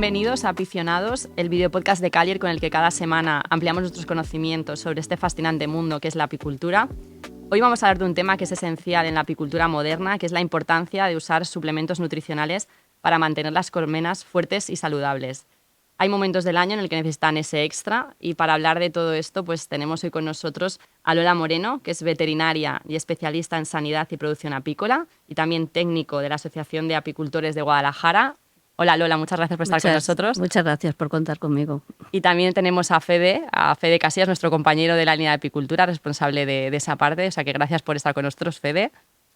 Bienvenidos a Apicionados, el videopodcast de Calier con el que cada semana ampliamos nuestros conocimientos sobre este fascinante mundo que es la apicultura. Hoy vamos a hablar de un tema que es esencial en la apicultura moderna, que es la importancia de usar suplementos nutricionales para mantener las colmenas fuertes y saludables. Hay momentos del año en el que necesitan ese extra y para hablar de todo esto pues tenemos hoy con nosotros a Lola Moreno, que es veterinaria y especialista en sanidad y producción apícola y también técnico de la Asociación de Apicultores de Guadalajara. Hola Lola, muchas gracias por estar con nosotros. Muchas gracias por contar conmigo. Y también tenemos a Fede Casillas, nuestro compañero de la línea de apicultura, responsable de esa parte, o sea que gracias por estar con nosotros, Fede.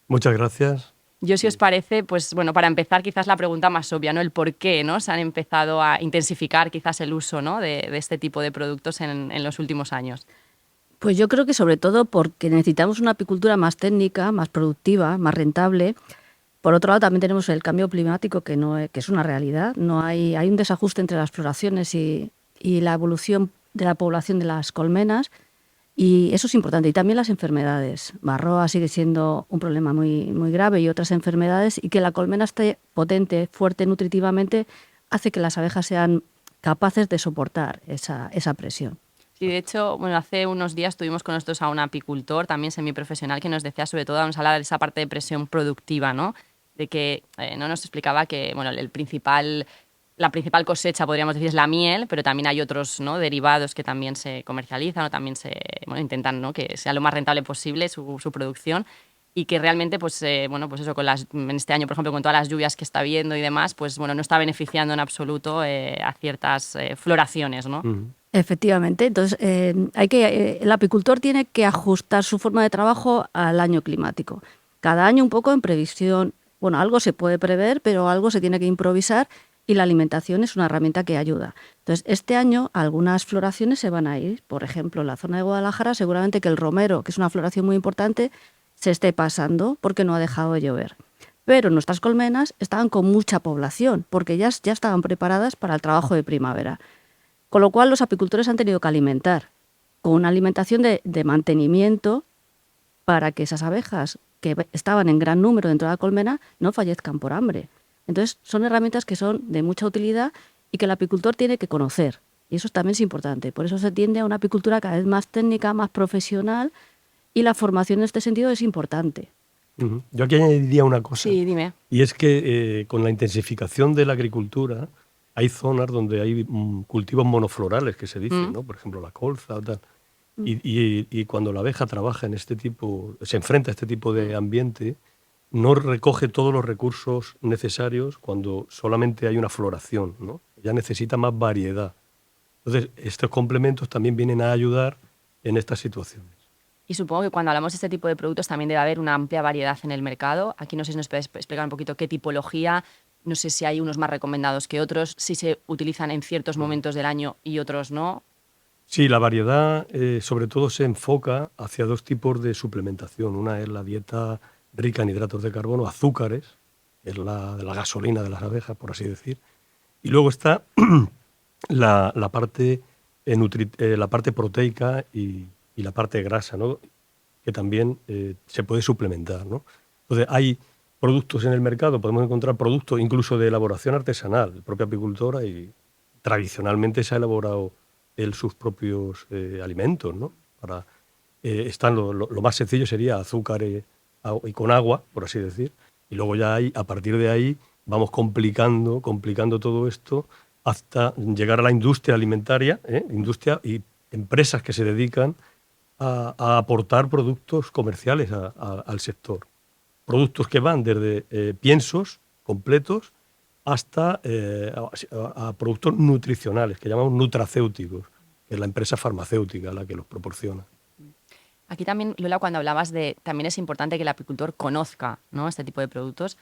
Muchas gracias. Yo, si os parece, pues bueno, para empezar quizás la pregunta más obvia, ¿no? El por qué, ¿no? Se han empezado a intensificar quizás el uso, ¿no? de este tipo de productos en los últimos años. Pues yo creo que sobre todo porque necesitamos una apicultura más técnica, más productiva, más rentable. Por otro lado, también tenemos el cambio climático, que es una realidad. Hay un desajuste entre las floraciones y la evolución de la población de las colmenas. Y eso es importante. Y también las enfermedades. Varroa sigue siendo un problema muy, muy grave y otras enfermedades. Y que la colmena esté potente, fuerte nutritivamente, hace que las abejas sean capaces de soportar esa presión. Sí, de hecho, bueno, hace unos días tuvimos con nosotros a un apicultor, también semiprofesional, que nos decía sobre todo, nos hablaba de esa parte de presión productiva, ¿no? De que no nos explicaba que bueno, la principal cosecha, podríamos decir, es la miel, pero también hay otros, ¿no? derivados que también se comercializan o también intentan, ¿no? que sea lo más rentable posible su producción y que realmente, pues eso, en este año, por ejemplo, con todas las lluvias que está habiendo y demás, pues bueno, no está beneficiando en absoluto a ciertas floraciones, ¿no? Efectivamente, entonces el apicultor tiene que ajustar su forma de trabajo al año climático. Cada año un poco en previsión. Bueno, algo se puede prever, pero algo se tiene que improvisar y la alimentación es una herramienta que ayuda. Entonces, este año algunas floraciones se van a ir. Por ejemplo, en la zona de Guadalajara, seguramente que el romero, que es una floración muy importante, se esté pasando porque no ha dejado de llover. Pero nuestras colmenas estaban con mucha población porque ya estaban preparadas para el trabajo de primavera. Con lo cual, los apicultores han tenido que alimentar con una alimentación de mantenimiento para que esas abejas que estaban en gran número dentro de la colmena no fallezcan por hambre. Entonces, son herramientas que son de mucha utilidad y que el apicultor tiene que conocer. Y eso también es importante. Por eso se tiende a una apicultura cada vez más técnica, más profesional, y la formación en este sentido es importante. Yo aquí añadiría una cosa. Sí, dime. Y es que con la intensificación de la agricultura hay zonas donde hay cultivos monoflorales, que se dice, ¿no? Por ejemplo, la colza o tal. Y cuando la abeja trabaja en este tipo, se enfrenta a este tipo de ambiente, no recoge todos los recursos necesarios cuando solamente hay una floración, ¿no? Ya necesita más variedad. Entonces, estos complementos también vienen a ayudar en estas situaciones. Y supongo que cuando hablamos de este tipo de productos también debe haber una amplia variedad en el mercado. Aquí no sé si nos puedes explicar un poquito qué tipología, no sé si hay unos más recomendados que otros, si se utilizan en ciertos momentos del año y otros no. Sí, la variedad sobre todo se enfoca hacia dos tipos de suplementación. Una es la dieta rica en hidratos de carbono, azúcares, es la gasolina de las abejas, por así decir. Y luego está la parte proteica y la parte grasa, ¿no? Que también se puede suplementar, ¿no? Entonces hay productos en el mercado, podemos encontrar productos incluso de elaboración artesanal, el propio apicultor, y tradicionalmente se ha elaborado sus propios alimentos, ¿no? Están lo más sencillo sería azúcar y con agua, por así decir, y luego ya a partir de ahí vamos complicando todo esto hasta llegar a la industria alimentaria, industria y empresas que se dedican a aportar productos comerciales al sector. Productos que van desde piensos completos hasta a productos nutricionales, que llamamos nutracéuticos, que es la empresa farmacéutica la que los proporciona. Aquí también, Lola, cuando hablabas también es importante que el apicultor conozca, ¿no? este tipo de productos.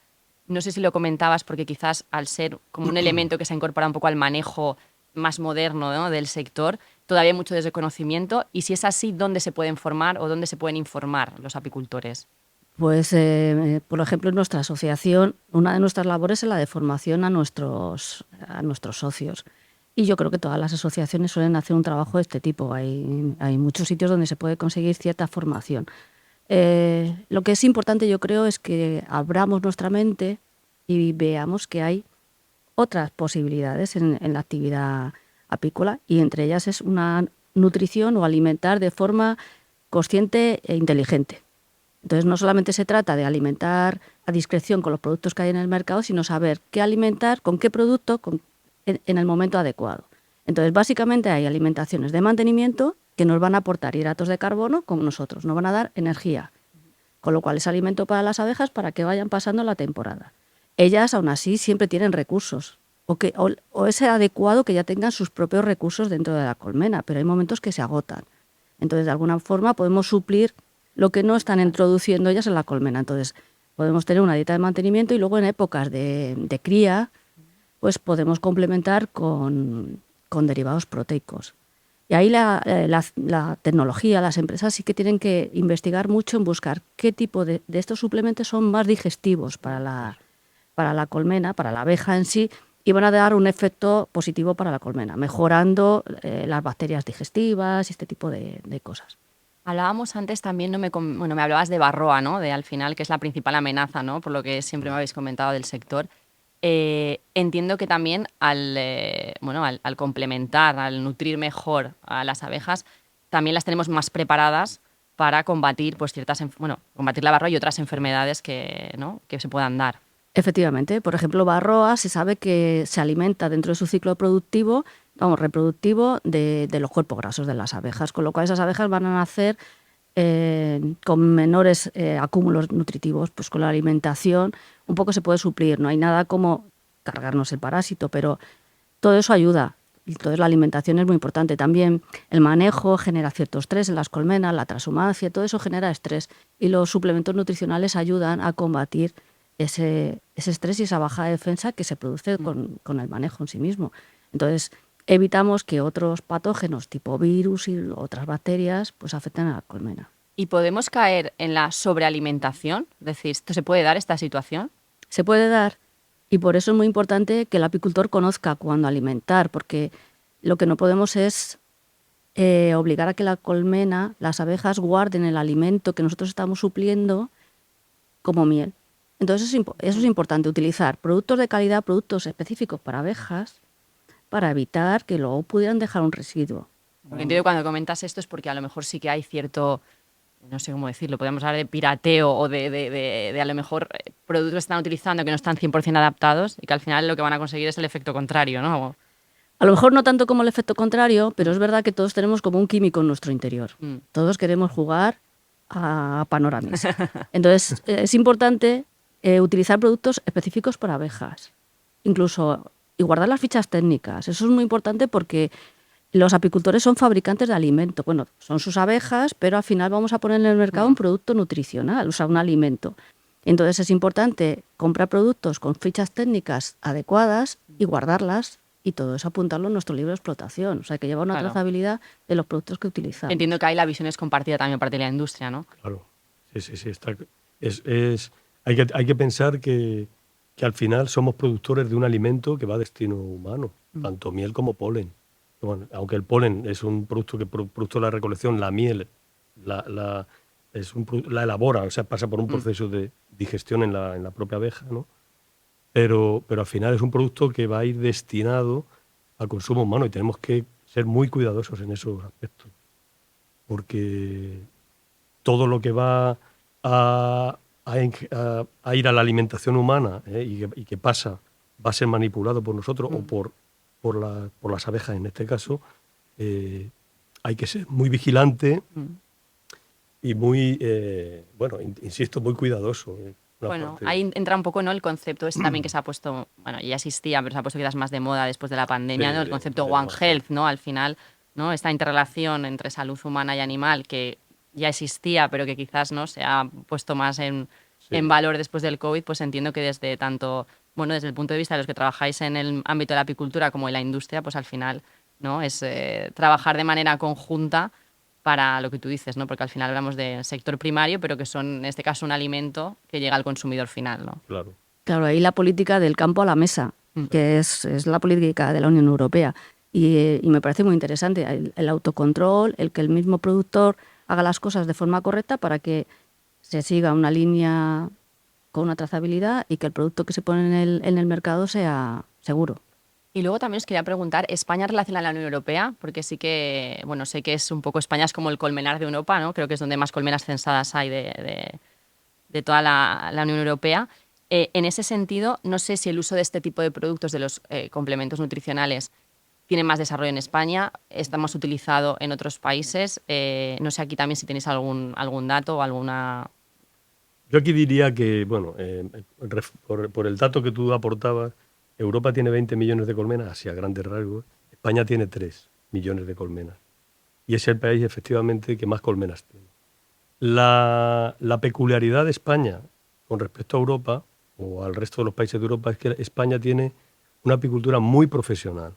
No sé si lo comentabas porque quizás al ser como un elemento que se ha incorporado un poco al manejo más moderno, ¿no? del sector, todavía hay mucho desconocimiento. Y si es así, ¿dónde se pueden formar o dónde se pueden informar los apicultores? Pues, por ejemplo, en nuestra asociación, una de nuestras labores es la de formación a nuestros socios. Y yo creo que todas las asociaciones suelen hacer un trabajo de este tipo. Hay muchos sitios donde se puede conseguir cierta formación. Lo que es importante, yo creo, es que abramos nuestra mente y veamos que hay otras posibilidades en la actividad apícola, y entre ellas es una nutrición o alimentar de forma consciente e inteligente. Entonces, no solamente se trata de alimentar a discreción con los productos que hay en el mercado, sino saber qué alimentar, con qué producto, en el momento adecuado. Entonces, básicamente hay alimentaciones de mantenimiento que nos van a aportar hidratos de carbono, como nosotros, nos van a dar energía, con lo cual es alimento para las abejas para que vayan pasando la temporada. Ellas, aún así, siempre tienen recursos, o es adecuado que ya tengan sus propios recursos dentro de la colmena, pero hay momentos que se agotan. Entonces, de alguna forma, podemos suplir lo que no están introduciendo ellas en la colmena. Entonces, podemos tener una dieta de mantenimiento y luego en épocas de cría, pues podemos complementar con derivados proteicos. Y ahí la tecnología, las empresas sí que tienen que investigar mucho en buscar qué tipo de estos suplementos son más digestivos para la colmena, para la abeja en sí, y van a dar un efecto positivo para la colmena, mejorando las bacterias digestivas y este tipo de cosas. Hablábamos antes también, me hablabas de varroa, ¿no? De al final, que es la principal amenaza, ¿no? Por lo que siempre me habéis comentado del sector. Entiendo que también al complementar, al nutrir mejor a las abejas, también las tenemos más preparadas para combatir pues combatir la varroa y otras enfermedades que se puedan dar. Efectivamente, por ejemplo, varroa se sabe que se alimenta dentro de su ciclo reproductivo de los cuerpos grasos de las abejas, con lo cual esas abejas van a nacer con menores acúmulos nutritivos. Pues con la alimentación un poco se puede suplir, no hay nada como cargarnos el parásito, pero todo eso ayuda. Entonces la alimentación es muy importante. También el manejo genera cierto estrés en las colmenas, la transhumancia, todo eso genera estrés, y los suplementos nutricionales ayudan a combatir ese estrés y esa baja de defensa que se produce con el manejo en sí mismo. Entonces, evitamos que otros patógenos tipo virus y otras bacterias pues afecten a la colmena. ¿Y podemos caer en la sobrealimentación? Es decir, ¿esto se puede dar, esta situación? Se puede dar, y por eso es muy importante que el apicultor conozca cuándo alimentar, porque lo que no podemos es obligar a que la colmena, las abejas, guarden el alimento que nosotros estamos supliendo como miel. Entonces eso es importante, utilizar productos de calidad, productos específicos para abejas, para evitar que luego pudieran dejar un residuo. Porque entiendo que cuando comentas esto es porque a lo mejor sí que hay cierto, no sé cómo decirlo, podemos hablar de pirateo o de a lo mejor productos que están utilizando que no están 100% adaptados y que al final lo que van a conseguir es el efecto contrario, ¿no? A lo mejor no tanto como el efecto contrario, pero es verdad que todos tenemos como un químico en nuestro interior. Todos queremos jugar a panoramis. Entonces es importante utilizar productos específicos para abejas, incluso, y guardar las fichas técnicas. Eso es muy importante porque los apicultores son fabricantes de alimento. Bueno, son sus abejas, pero al final vamos a poner en el mercado un producto nutricional, o sea, un alimento. Entonces es importante comprar productos con fichas técnicas adecuadas y guardarlas, y todo eso apuntarlo en nuestro libro de explotación. O sea, que lleva una trazabilidad de los productos que utilizamos. Entiendo que ahí la visión es compartida también por parte de la industria, ¿no? Claro, sí. Hay que pensar que al final somos productores de un alimento que va a destino humano, tanto miel como polen. Bueno, aunque el polen es un producto que producto de la recolección, la miel la elabora, o sea, pasa por un proceso de digestión en la propia abeja, ¿no? Pero al final es un producto que va a ir destinado al consumo humano, y tenemos que ser muy cuidadosos en esos aspectos, porque todo lo que va a ir a la alimentación humana y que pasa va a ser manipulado por nosotros o por las abejas en este caso. Hay que ser muy vigilante y muy, insisto, muy cuidadoso. Bueno, ahí entra un poco, ¿no?, el concepto también que se ha puesto, ya existía, pero se ha puesto quizás más de moda después de la pandemia, ¿no? El concepto One Health, ¿no? Al final, ¿no?, esta interrelación entre salud humana y animal que ya existía, pero que quizás no se ha puesto más en valor después del COVID, pues entiendo que desde el punto de vista de los que trabajáis en el ámbito de la apicultura como en la industria, pues al final, ¿no?, es trabajar de manera conjunta para lo que tú dices, ¿no? Porque al final hablamos de sector primario, pero que son, en este caso, un alimento que llega al consumidor final, ¿no? Claro, ahí la política del campo a la mesa, que es la política de la Unión Europea. Y me parece muy interesante el autocontrol, el que el mismo productor haga las cosas de forma correcta para que se siga una línea con una trazabilidad y que el producto que se pone en el mercado sea seguro. Y luego también os quería preguntar, ¿España relaciona a la Unión Europea? Porque sí que, bueno, sé que es un poco, España es como el colmenar de Europa, ¿no? Creo que es donde más colmenas censadas hay de toda la Unión Europea. En ese sentido, no sé si el uso de este tipo de productos, de los complementos nutricionales, tiene más desarrollo en España, está más utilizado en otros países. No sé aquí también si tenéis algún dato o alguna... Yo aquí diría que, bueno, por el dato que tú aportabas, Europa tiene 20 millones de colmenas, así a grandes rasgos. España tiene 3 millones de colmenas. Y es el país, efectivamente, que más colmenas tiene. La peculiaridad de España con respecto a Europa o al resto de los países de Europa es que España tiene una apicultura muy profesional.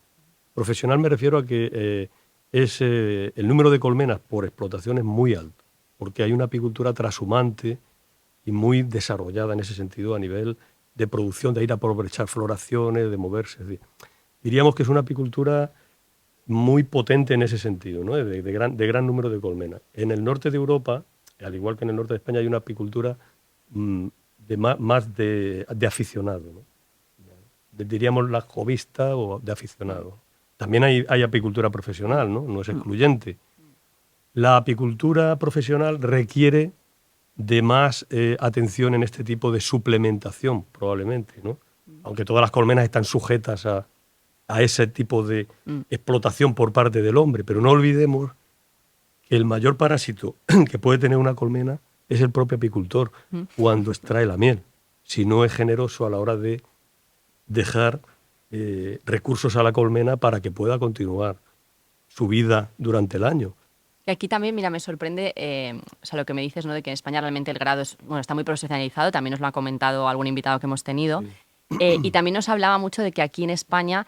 Profesional me refiero a que el número de colmenas por explotación es muy alto, porque hay una apicultura trashumante y muy desarrollada en ese sentido a nivel de producción, de ir a aprovechar floraciones, de moverse. Es decir, diríamos que es una apicultura muy potente en ese sentido, ¿no? de gran número de colmenas. En el norte de Europa, al igual que en el norte de España, hay una apicultura más de aficionado, ¿no? Diríamos la jovista o de aficionado. También hay apicultura profesional, ¿no? No es excluyente. La apicultura profesional requiere de más atención en este tipo de suplementación, probablemente, ¿no? Aunque todas las colmenas están sujetas a ese tipo de explotación por parte del hombre, pero no olvidemos que el mayor parásito que puede tener una colmena es el propio apicultor cuando extrae la miel, si no es generoso a la hora de dejar recursos a la colmena para que pueda continuar su vida durante el año. Y aquí también, mira, me sorprende, o sea, lo que me dices, ¿no? De que en España realmente el grado está muy profesionalizado, también nos lo ha comentado algún invitado que hemos tenido, y también nos hablaba mucho de que aquí en España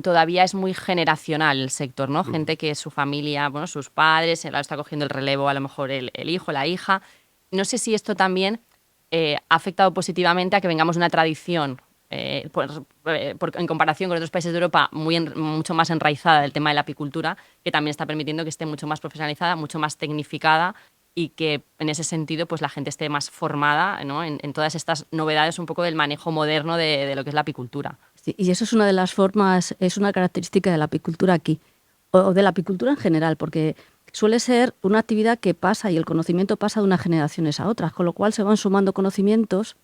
todavía es muy generacional el sector, ¿no? Gente que su familia, bueno, sus padres, está cogiendo el relevo, a lo mejor el hijo, la hija. No sé si esto también ha afectado positivamente a que vengamos de una tradición, en comparación con otros países de Europa, mucho más enraizada del tema de la apicultura, que también está permitiendo que esté mucho más profesionalizada, mucho más tecnificada y que en ese sentido pues la gente esté más formada, ¿no? en todas estas novedades un poco del manejo moderno de lo que es la apicultura. Sí, y eso es una de las formas, es una característica de la apicultura aquí, o de la apicultura en general, porque suele ser una actividad que pasa y el conocimiento pasa de unas generaciones a otras, con lo cual se van sumando conocimientos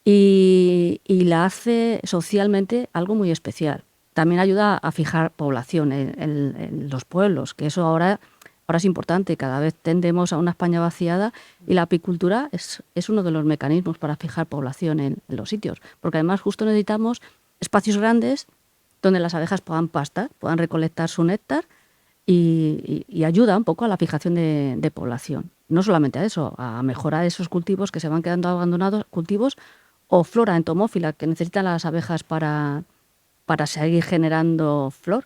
y la hace socialmente algo muy especial. También ayuda a fijar población en los pueblos, que eso ahora es importante. Cada vez tendemos a una España vaciada y la apicultura es uno de los mecanismos para fijar población en los sitios, porque además justo necesitamos espacios grandes donde las abejas puedan pastar, puedan recolectar su néctar y ayuda un poco a la fijación de población. No solamente a eso, a mejorar esos cultivos que se van quedando abandonados, cultivos o flora entomófila que necesitan las abejas para seguir generando flor.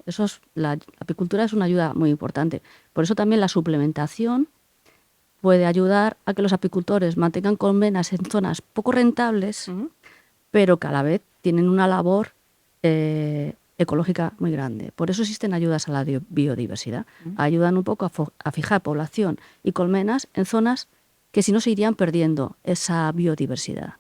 La apicultura es una ayuda muy importante. Por eso también la suplementación puede ayudar a que los apicultores mantengan colmenas en zonas poco rentables, pero que a la vez tienen una labor ecológica muy grande. Por eso existen ayudas a la biodiversidad. Ayudan un poco a fijar población y colmenas en zonas que si no se irían perdiendo esa biodiversidad.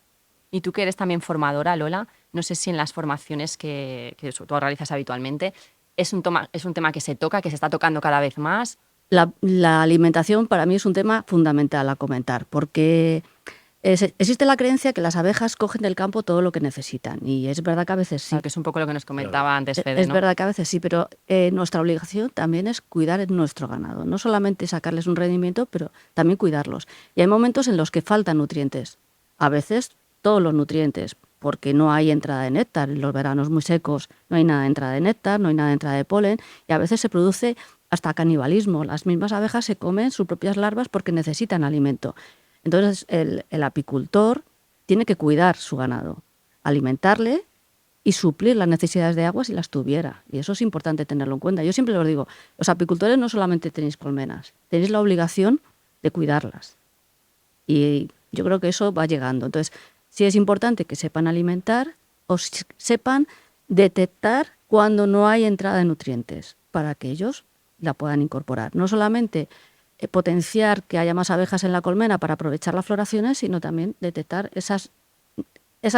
Y tú que eres también formadora, Lola, no sé si en las formaciones que tú realizas habitualmente es un tema que se toca, que se está tocando cada vez más. La alimentación para mí es un tema fundamental a comentar, porque existe la creencia que las abejas cogen del campo todo lo que necesitan, y es verdad que a veces sí. Claro, que es un poco lo que nos comentaba antes Fede, Es ¿no? verdad que a veces sí, pero nuestra obligación también es cuidar nuestro ganado. No solamente sacarles un rendimiento, pero también cuidarlos. Y hay momentos en los que faltan nutrientes. A veces todos los nutrientes, porque no hay entrada de néctar. En los veranos muy secos no hay nada de entrada de néctar, no hay nada de entrada de polen, y a veces se produce hasta canibalismo. Las mismas abejas se comen sus propias larvas porque necesitan alimento. Entonces el apicultor tiene que cuidar su ganado, alimentarle y suplir las necesidades de agua si las tuviera. Y eso es importante tenerlo en cuenta. Yo siempre lo digo, los apicultores no solamente tenéis colmenas, tenéis la obligación de cuidarlas. Y yo creo que eso va llegando. Entonces, sí es importante que sepan alimentar o sepan detectar cuando no hay entrada de nutrientes para que ellos la puedan incorporar. No solamente potenciar que haya más abejas en la colmena para aprovechar las floraciones, sino también detectar esas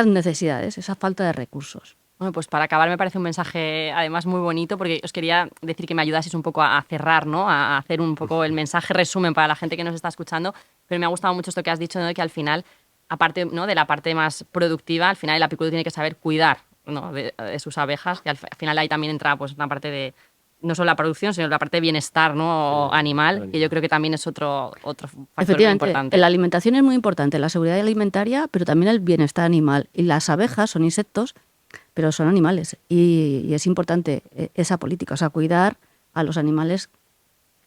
necesidades, esa falta de recursos. Bueno, pues para acabar me parece un mensaje además muy bonito, porque os quería decir que me ayudaseis un poco a cerrar, ¿no? A hacer un poco el mensaje resumen para la gente que nos está escuchando, pero me ha gustado mucho esto que has dicho, ¿no? De que al final, aparte, ¿no?, de la parte más productiva, al final el apicultor tiene que saber cuidar, ¿no?, de sus abejas, que al final ahí también entra pues una parte de no solo la producción, sino la parte de bienestar, ¿no?, animal, que yo creo que también es otro factor muy Efectivamente, importante. la alimentación es muy importante, la seguridad alimentaria, pero también el bienestar animal. Y las abejas son insectos, pero son animales. Y es importante esa política, o sea, cuidar a los animales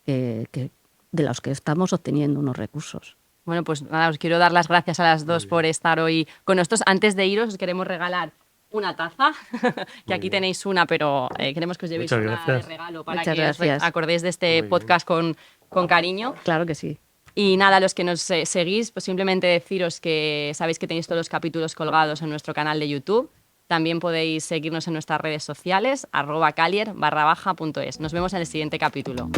de los que estamos obteniendo unos recursos. Bueno, pues nada, os quiero dar las gracias a las dos por estar hoy con nosotros. Antes de iros, os queremos regalar una taza, que aquí tenéis una, pero queremos que os llevéis una de regalo para Muchas que os acordéis de este podcast con cariño. Claro que sí. Y nada, los que nos seguís, pues simplemente deciros que sabéis que tenéis todos los capítulos colgados en nuestro canal de YouTube. También podéis seguirnos en nuestras redes sociales, @calier_.es. Nos vemos en el siguiente capítulo.